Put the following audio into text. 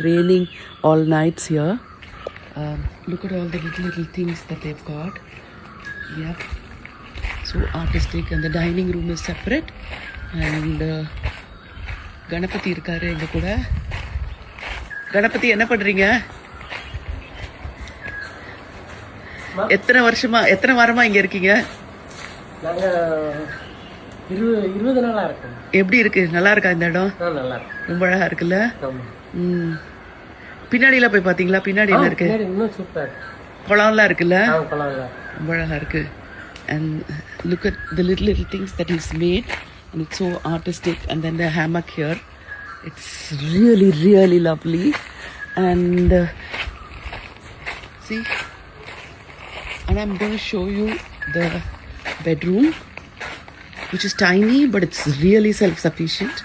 raining all nights here. Look at all the little things that they've got. Yep. So artistic, and the dining room is separate. And Ganapathi இருக்காரு எங்க கூட. கணபதி என்ன பண்றீங்க? எத்தனை வாரமா இங்க இருக்கீங்க? நாங்க 20 நாளா இருக்கோம். எப்படி இருக்கு? நல்லா இருக்கா இந்த இடம்? நல்லா இருக்கு. ரொம்ப அழகா இருக்குல்ல? பின்னாடிலாம் போய் பாத்தீங்களா? பின்னாடி என்ன இருக்கு? இன்னும் சூப்பரா இருக்கு. குளம்லாம் இருக்குல்ல? குளம்லாம் ரொம்ப அழகா இருக்கு. And look at the little things that he's made, and it's so artistic. And then the hammock here, it's really lovely. And see, and I'm going to show you the bedroom, which is tiny but it's really self-sufficient.